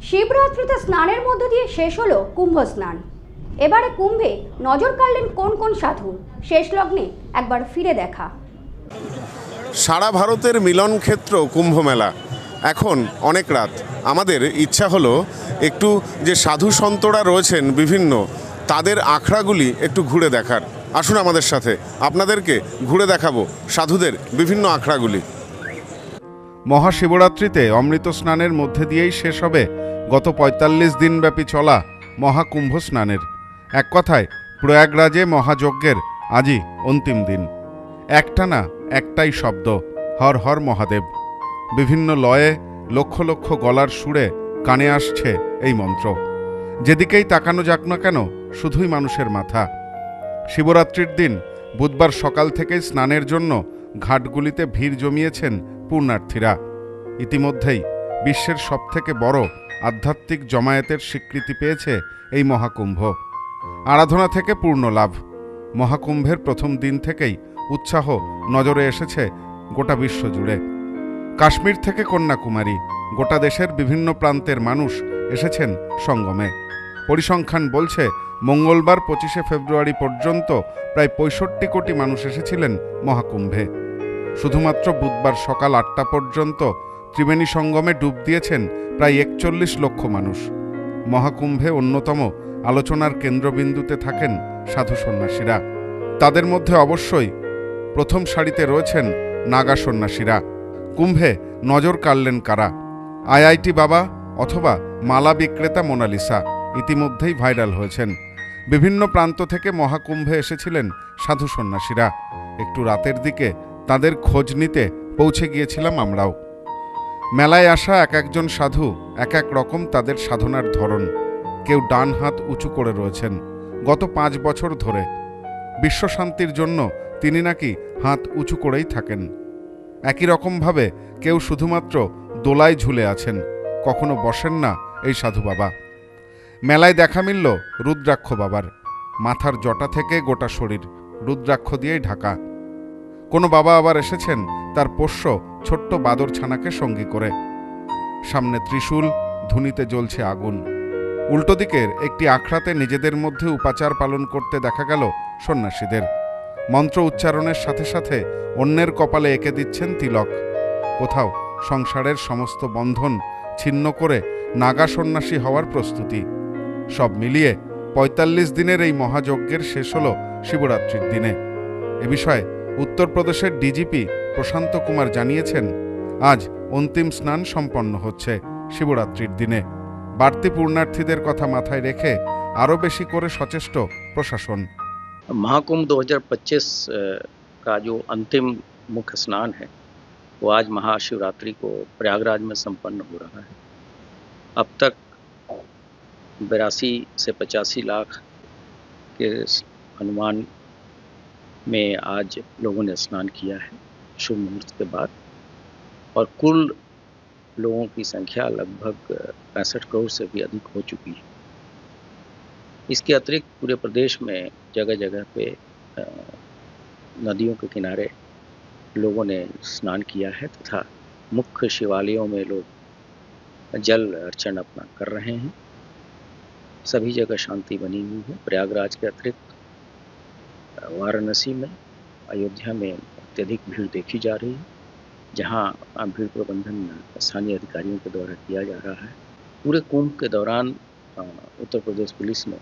শিবরাত্রিতে স্নানের মধ্য দিয়ে শেষ হলো কুম্ভ স্নান। এবারে কুম্ভে নজর কাড়লেন কোন কোন সাধু, শেষ লগ্নে একবার ফিরে দেখা। সারা ভারতের মিলন ক্ষেত্র কুম্ভ মেলা। এখন অনেক রাত, আমাদের ইচ্ছা হলো একটু যে সাধু সন্তরা রয়েছেন বিভিন্ন, তাদের আখড়াগুলি একটু ঘুরে দেখার। আসুন আমাদের সাথে, আপনাদেরকে ঘুরে দেখাবো সাধুদের বিভিন্ন আখড়াগুলি। মহাশিবরাত্রিতে অমৃত স্নানের মধ্যে দিয়েই শেষ হবে গত ৪৫ দিনব্যাপী চলা মহাকুম্ভ স্নানের। এক কথায় প্রয়াগরাজে মহাযজ্ঞের আজই অন্তিম দিন। একটানা একটাই শব্দ, হর হর মহাদেব। বিভিন্ন লয়ে লক্ষ লক্ষ গলার সুরে কানে আসছে এই মন্ত্র। যেদিকেই তাকানো যাক না কেন, শুধুই মানুষের মাথা। শিবরাত্রির দিন বুধবার সকাল থেকেই স্নানের জন্য ঘাটগুলিতে ভিড় জমিয়েছেন পুণ্যার্থীরা। ইতিমধ্যেই বিশ্বের সবথেকে বড় আধ্যাত্মিক জমায়েতের স্বীকৃতি পেয়েছে এই মহাকুম্ভ। আরাধনা থেকে পূর্ণ লাভ। মহাকুম্ভের প্রথম দিন থেকেই উৎসাহ নজরে এসেছে গোটা বিশ্ব জুড়ে। কাশ্মীর থেকে কন্যাকুমারী, গোটা দেশের বিভিন্ন প্রান্তের মানুষ এসেছেন সঙ্গমে। পরিসংখ্যান বলছে মঙ্গলবার ২৫শে ফেব্রুয়ারি পর্যন্ত প্রায় ৬৫ কোটি মানুষ এসেছিলেন মহাকুম্ভে। শুধুমাত্র বুধবার সকাল ৮টা পর্যন্ত ত্রিবেণী সঙ্গমে ডুব দিয়েছেন প্রায় ৪১ লক্ষ মানুষ। মহাকুম্ভে অন্যতম আলোচনার কেন্দ্রবিন্দুতে থাকেন সাধু সন্ন্যাসীরা। তাদের মধ্যে অবশ্যই প্রথম সারিতে রয়েছেন নাগা সন্ন্যাসীরা। কুম্ভে নজর কাড়লেন কারা? আইআইটি বাবা অথবা মালা বিক্রেতা মোনালিসা ইতিমধ্যেই ভাইরাল হয়েছেন। বিভিন্ন প্রান্ত থেকে মহাকুম্ভে এসেছিলেন সাধু সন্ন্যাসীরা। একটু রাতের দিকে তাদের খোঁজ নিতে পৌঁছে গিয়েছিলাম আমরাও। মেলায় আসা এক একজন সাধু এক এক রকম তাদের সাধনার ধরন। কেউ ডান হাত উঁচু করে রয়েছেন গত ৫ বছর ধরে। বিশ্বশান্তির জন্য তিনি নাকি হাত উঁচু করেই থাকেন। একই রকমভাবে কেউ শুধুমাত্র দোলায় ঝুলে আছেন, কখনো বসেন না এই সাধু বাবা। মেলায় দেখা মিলল রুদ্রাক্ষ বাবার। মাথার জটা থেকে গোটা শরীর রুদ্রাক্ষ দিয়েই ঢাকা। কোনো বাবা আবার এসেছেন তার পোষ্য ছোট্ট বাদর ছানাকে সঙ্গী করে। সামনে ত্রিশূল, ধুনিতে জ্বলছে আগুন। উল্টো দিকের একটি আখড়াতে নিজেদের মধ্যে উপাচার পালন করতে দেখা গেল সন্ন্যাসীদের। মন্ত্র উচ্চারণের সাথে সাথে অন্যের কপালে এঁকে দিচ্ছেন তিলক। কোথাও সংসারের সমস্ত বন্ধন ছিন্ন করে নাগা সন্ন্যাসী হওয়ার প্রস্তুতি। সব মিলিয়ে ৪৫ দিনের এই মহাযজ্ঞের শেষ হল শিবরাত্রির দিনে। এ বিষয়ে উত্তরপ্রদেশের ডিজিপি প্রশান্ত কুমার জানিয়েছেন, আজ অন্তিম স্নান সম্পন্ন হচ্ছে শিবরাত্রির দিনে। বাড়তি পুণ্যার্থীদের কথা মাথায় রেখে আরও বেশি করে সচেষ্ট প্রশাসন। महाकुंभ 2025 का जो अंतिम मुख्य स्नान है वो आज महाशिवरात्रि को प्रयागराज में संपन्न हो रहा है। अब तक 82 से 85 लाख के अनुमान में आज लोगों ने स्नान किया है शुभ मुहूर्त के बाद, और कुल लोगों की संख्या लगभग 65 करोड़ से भी अधिक हो चुकी है। इसके अतिरिक्त पूरे प्रदेश में जगह जगह पे नदियों के किनारे लोगों ने स्नान किया है तथा मुख्य शिवालयों में लोग जल अर्चन अपना कर रहे हैं। सभी जगह शांति बनी हुई है। प्रयागराज के अतिरिक्त वाराणसी में, अयोध्या में अत्यधिक भीड़ देखी जा रही है, जहां भीड़ प्रबंधन स्थानीय अधिकारियों के द्वारा किया जा रहा है। पूरे कुंभ के दौरान उत्तर प्रदेश पुलिस ने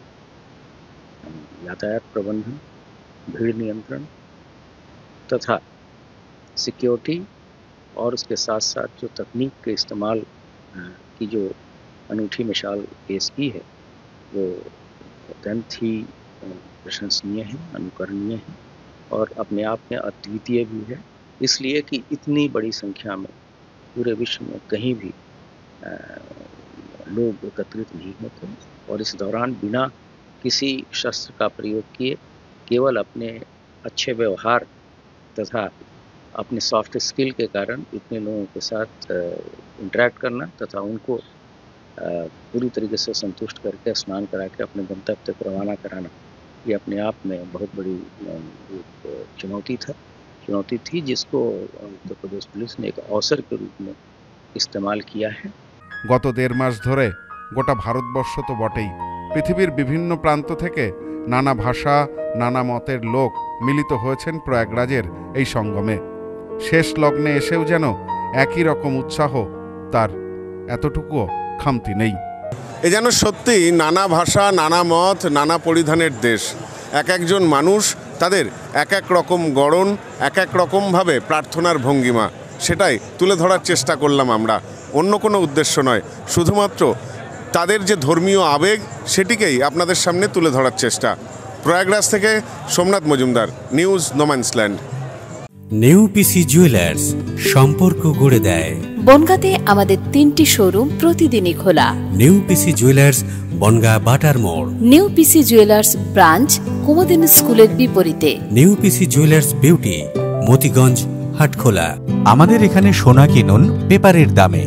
यातायात प्रबंधन, भीड़ नियंत्रण तथा सिक्योरिटी और उसके साथ साथ जो तकनीक के इस्तेमाल की जो अनूठी मिसाल पेश की है वो अत्यंत ही प्रशंसनीय है, अनुकरणीय है और अपने आप में अद्वितीय भी है। इसलिए कि इतनी बड़ी संख्या में पूरे विश्व में कहीं भी लोग एकत्रित नहीं होते, और इस दौरान बिना किसी शस्त्र का प्रयोग किए केवल अपने अच्छे व्यवहार तथा अपने सॉफ्ट स्किल के कारण इतने लोगों के साथ इंटरेक्ट करना तथा उनको पूरी तरीके से संतुष्ट करके स्नान करा के अपने गंतव्य तक रवाना कराना, ये अपने आप में बहुत बड़ी चुनौती थी, जिसको उत्तर प्रदेश पुलिस ने एक अवसर के रूप में इस्तेमाल किया है। গত ১.৫ মাস ধরে গোটা ভারতবর্ষ তো বটেই, পৃথিবীর বিভিন্ন প্রান্ত থেকে নানা ভাষা, নানা মতের লোক মিলিত হয়েছেন প্রয়াগরাজের এই সঙ্গমে। শেষ লগ্নে এসেও যেন একই রকম উৎসাহ, তার এতটুকুও খামতি নেই। এ যেন সত্যি নানা ভাষা, নানা মত, নানা পরিধানের দেশ। এক একজন মানুষ, তাদের এক এক রকম গড়ন, এক এক রকমভাবে প্রার্থনার ভঙ্গিমা, সেটাই তুলে ধরার চেষ্টা করলাম আমরা। অন্য কোনো উদ্দেশ্য নয়, শুধুমাত্র তাদের যে ধর্মীয় আবেগ সেটিকেই আপনাদের সামনে তুলে ধরার চেষ্টা। প্রয়াগরাজ থেকে সোমনাথ মজুমদার, নিউজ নোম্যান্সল্যান্ড। নেউপিসি জুয়েলার্স, সম্পর্ক গড়ে দেয়। বনগাঁতে আমাদের 3টি শোরুম প্রতিদিনই খোলা। নেউপিসি জুয়েলার্স, বনগাঁ বাটার মোড়। নেউপিসি জুয়েলার্স ব্রাঞ্চ, কুমুদিনী স্কুলের বিপরীতে। নেউপিসি জুয়েলার্স বিউটি, মতিগঞ্জ, হাটখোলা। আমাদের এখানে সোনা কিনুন পেপারের দামে।